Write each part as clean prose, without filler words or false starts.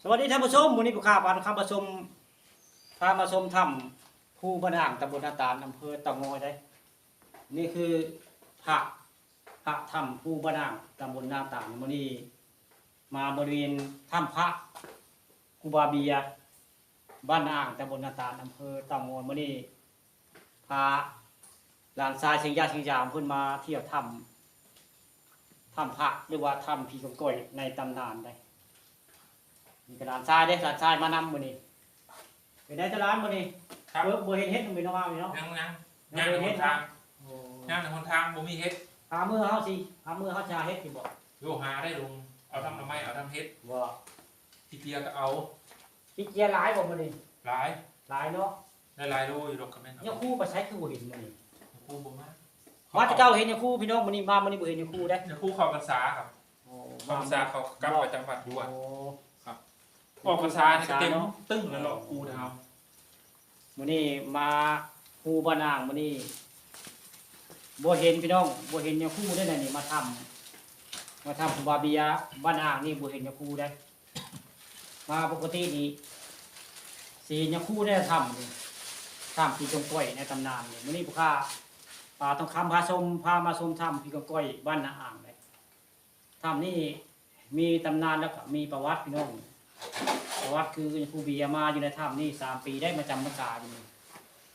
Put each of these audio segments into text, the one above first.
สวัสดีท่านผู้ชมวันนี้ผู้ข่าวการคำประชุมพามาชมถ้ำภูบะนางตำบลนาตาลอำเภอเต่างอยได้นี่คือพระถ้ำภูบะนางตำบลนาตาลวันนี้มาบริเวณถ้ำพระกูบาเบียบ้านอ่างตำบลนาตาลอำเภอเต่างอยวันนี้พาหลานชายเชียงยาเชียงยามเพิ่นมาเที่ยวถ้ำพระหรือว่าถ้ำพีกงก้อยในตำนานได้มีกระดานทรายได้กระดานทรายมานำมื้อนี้เป็นได้ตลาดมื้อนี้ครับบ่เห็นเฮ็ดมันเป็นว่าเนาะยังในหนทางยังในหนทางบ่มีเฮ็ดหามือเฮาสิหามือเฮาจะเฮ็ดสิบ่โยหาได้ลงเอาทำไมเอาทำเฮ็ดบ่ขี้เกียจก็เอาขี้เกียจหลายบ่มื้อนี้หลายเนาะได้หลายโลอยู่ดอกกระแม่นเนี่ยครูบ่ใช้คือบ่เห็นมื้อนี้ครูบ่มาว่าแต่เจ้าเห็นเนี่ยครูพี่น้องมื้อนี้มามื้อนี้บ่เห็นเนี่ยครูได้เนี่ยครูเข้าพรรษาครับเข้าพรรษาเขากลับไปจังหวัดอยู่อ่ะครับออกพรรษานี่ก็เต็มตึ้งแล้วเนาะครูเฮามื้อนี้มาครูบ้านอ่างมื้อนี้บ่เห็นพี่น้องบ่เห็นเนี่ยครูได้นี่มาทำครูบาเบียบ้านอ่างนี่บ่เห็นเนี่ยครูได้มาปกตินี่สิเนี่ยครูได้ทำนี่ทำพี่กงก้อยในตำนานนี่มื้อนี้ผู้ค้าป่าต้องคำพามาชมถ้ำพี่กงก้อยบ้านนาอ่างเลยถ้ำนี่มีตำนานแล้วก็มีประวัติพี่น้องประวัติคือครูเบียมาอยู่ในถ้ำนี่3 ปีได้มาจำพรรษาอยู่นี่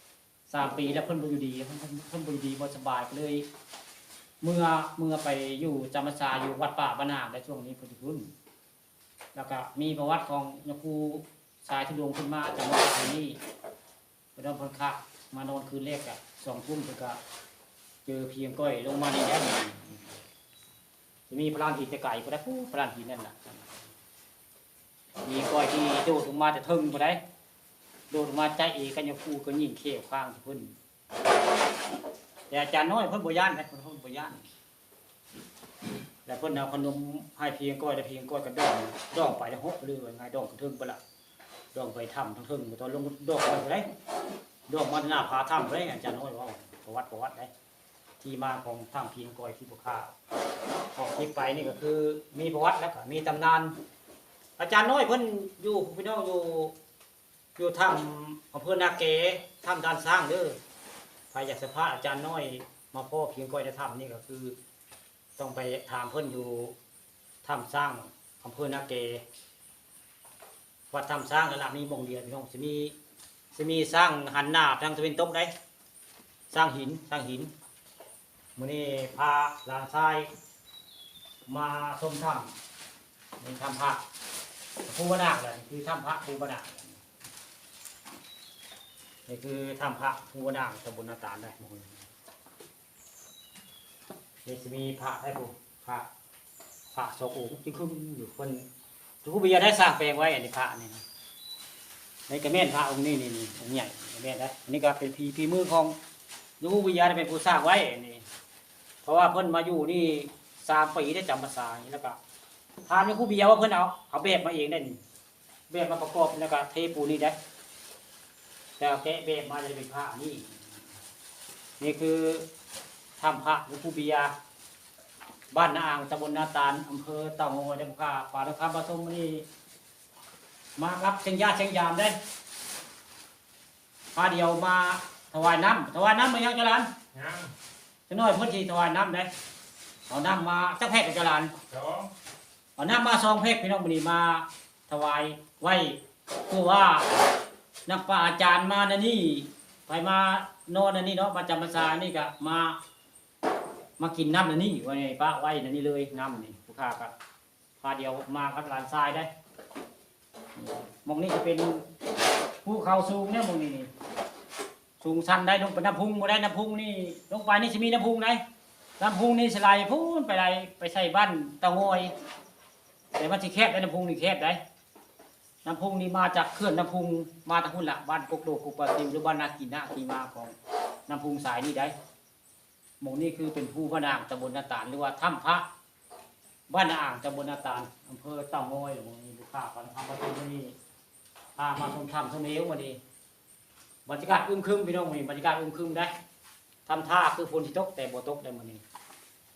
3 ปีแล้วเพิ่นบ่อยู่ดีเพิ่นบ่อยู่ดีบ่สบายก็เลยเมื่อไปอยู่จำพรรษาอยู่วัดป่าบ้านนาในช่วงนี้เพิ่นรุ่นแล้วก็มีประวัติของยครูชายทุดงขึ้นมาจำพรรษานี่เพิ่นเอาเพิ่นคักมานอนคืนแรกก็2 ทุ่มเพิ่นก็เจอเพียงก้อยลงมานี่แล้วจะมีพลานหินแต่ไก่บ่ได้พลานหินนั่นน่ะมีก้อยที่โดดลงมาแต่ทึ่งบ่ได้โดดลงมาใจเอกันยครูก็ยิงเขี้ยวข้างเพิ่นแต่อาจารย์น้อยเพิ่นบ่ย่านนะเพิ่นบ่ย่านแต่เพิ่นเอาขนมให้เพียงก้อยได้เพียงก้อยก็ดองไปแล้วหกเลยว่าไงดองกระทึ่งบ่ล่ะดองไปถ้ำทั้งทึ่งตอนลงดอกไปได้ดอกมันหน้าผาถ้ำได้อาจารย์น้อยว่าประวัติได้ที่มาของถ้ำเพียงก้อยที่บ่ข้าออกคลิปไปนี่ก็คือมีประวัติแล้วก็มีตำนานอาจารย์น้อยเพิ่นอยู่พี่น้องอยู่ถ้ำอำเภอนาเกถ้ำด้านสร้างเด้อใครอยากสัมภาษณ์อาจารย์น้อยมาพ่อเพียงก้อยในถ้ำนี่ก็คือต้องไปถามเพิ่นอยู่ถ้ำสร้างอำเภอนาเกวัดถ้ำสร้างระดับนี้มงเดียวพี่น้องจะมีสร้างหันหน้าทางตะวันตกได้สร้างหินมื้อนี้พาหลานชายมาชมถ้ำในถ้ำพระภูบะนางเลยคือถ้ำพระภูบะนางนี่คือถ้ำพระภูบะนางตำบลนาตาลได้นี่จะมีพระได้ปุ๊พระโศกองค์ที่ขึ้นอยู่คนทุกปีได้สร้างแปลงไว้อันนี้พระนี่นะในกระแม่นพระองค์นี้องค์ใหญ่กระแม่นได้อันนี้ก็เป็นพีมือของทุกปีได้เป็นผู้สร้างไว้นี่เพราะว่าเพิ่นมาอยู่นี่3 ปีได้จำพรรษาแล้วก็ทานผู้เบียว่าเพิ่นเอาแบบมาเองได้นี่แบบมาประกอบแล้วก็เทปูนี่ได้แต่แกะแบบมาจะเป็นผ้านี่คือถ้ำพระหลวงปู่เบียบ้านนาอ่างตำบลนาตาลอำเภอเต่างอยจังหวัดป่าตะคำปฐมนี่มาครับเชียงยาเชียงยามได้พาเดียวมาถวายน้ำมายังจรันจะน้อยเพิ่นสิถวายน้ำได้เอาน้ำมาสักแพ็กกับจรันเอาน้ำมา2 แพ็กพี่น้องมื้อนี้มาถวายไว้คือว่านักป่าอาจารย์มานี่ไปมานอนนี่เนาะประจำพรรษานี่ก็มากินน้ำนี่ไว้ป้าไว้นี่เลยน้ำนี่ผู้ค้าก็พาเดียวมากับหลานทรายได้มองนี่จะเป็นภูเขาสูงเนี่ยมองนี่สูงชันได้ลงไปน้ำพุงบ่ได้น้ำพุงนี่ลงไปนี่จะมีน้ำพุงไหนน้ำพุงนี่สไลด์พูนไปใส่บ้านเตางอยแต่มันสิแคบได้น้ำพุงนี่แคบได้น้ำพุงนี่มาจากเขื่อนน้ำพุงมาทางพุ่นละบ้านกกโดกกปะติมหรือบ้านนากินนาที่มาของน้ำพุงสายนี่ได้หมู่นี่คือเป็นภูพระนางตำบลนาตาลหรือว่าถ้ำพระบ้านนาอ่างตำบลนาตาลอำเภอเต่างอยหรือหมู่นี้ลูกค้าฟังทำประตูนี่พามาชมถ้ำชมเหววันนี้บรรยากาศอึมครึมพี่น้องวันนี้บรรยากาศอึมครึมได้ทำท่าคือฝนที่ตกแต่บ่ตกได้วันนี้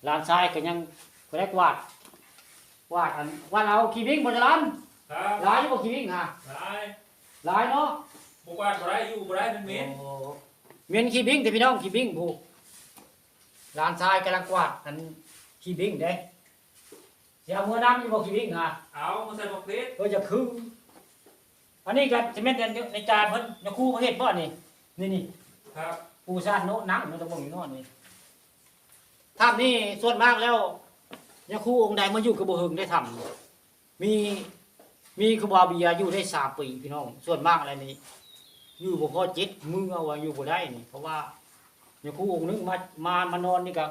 ลานทรายก็ยังได้กวาดอันว่าเราขี่วิ่งบนลาน ครับ หลายอยู่บ่ขี้วิ่งฮะ หลาย หลายเนาะ บ่กวาดบ่ได้อยู่บ่ได้เป็นเม็ด โอ้เมียนขี้วิ่งแต่พี่น้องขี้วิ่งผู้หลานชายกำลังกวาดอันขี้วิ่งเด้สิเอามือน้ำอยู่บ่ขี้วิ่งฮะ เอามาใส่บักเพชร ก็จะคืออันนี้ก็จะแม่นในจานเพิ่นจะคู่ประเทศบ่นี่นี่ ครับ ปูซานโนหนังมันจะบ่มีนอนนี่ถ้ำนี่ส่วนมากแล้วยาคู่องค์ใดมาอยู่กับบ่หึงได้ทำมีครูบาเบียอยู่ได้3 ปีพี่น้องส่วนมากอะไรนี่อยู่บ่พอ7มื้อเอาว่าอยู่บ่ได้นี่เพราะว่ายาคู่องค์นึงมานอนนี่ก็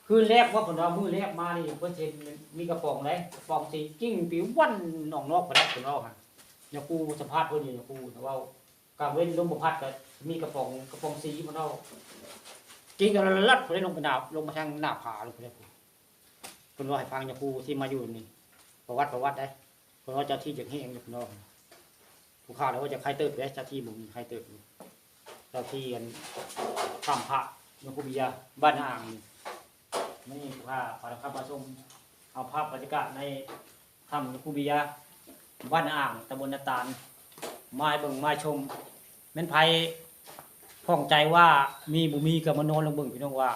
คือแรกว่าเพิ่นว่ามื้อแรกมานี่เพิ่นสิมีกระป๋องเลยกระป๋องสีกิ้งปิววันนอกบ่ได้เพิ่นว่าหั่นยาคู่สัมภาษณ์เพิ่นอยู่ยาคู่แต่ว่ากลางเว้นลมบ่พัดก็มีกระป๋องสีเพิ่นเอากินกันลัดเพิ่นได้ลงไปหน้าลงมาทางหน้าผาลงไปได้เพิ่นว่าให้ฟังยาคู่ที่มาอยู่นี่ประวัติได้เพิ่นว่าเจ้าที่จังแฮงอยู่เพิ่นว่าผู้ข่าวแล้วว่าจะใครเติบได้เจ้าที่บ่มีใครเติบเจ้าที่กันทำพระยาคู่เบียบ้านอ่างนี่พาขอรับมาชมเอาภาพบรรยากาศในถ้ำยาคู่เบียบ้านอ่างตำบลนาตาลมาเบิ่งมาชมแม่นไผข้องใจว่ามีบ่มีก็มานอนลงเบิ่งพี่น้องว่า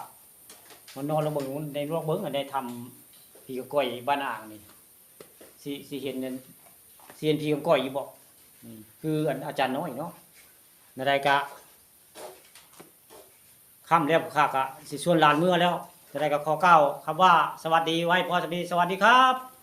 มานอนลงเบิ่งในโลกเบิ่งได้ทำผีกะก้อยบ้านอ่างนี่สิเห็นนั่นสิเห็นผีกะก้อยอยู่บ่คืออาจารย์น้อยเนาะในรายกะค่ำแล้วข้าก็สิชวนหลานเมื่อแล้วในรายกะขอเก้าคำว่าสวัสดีไว้พอสวัสดีครับ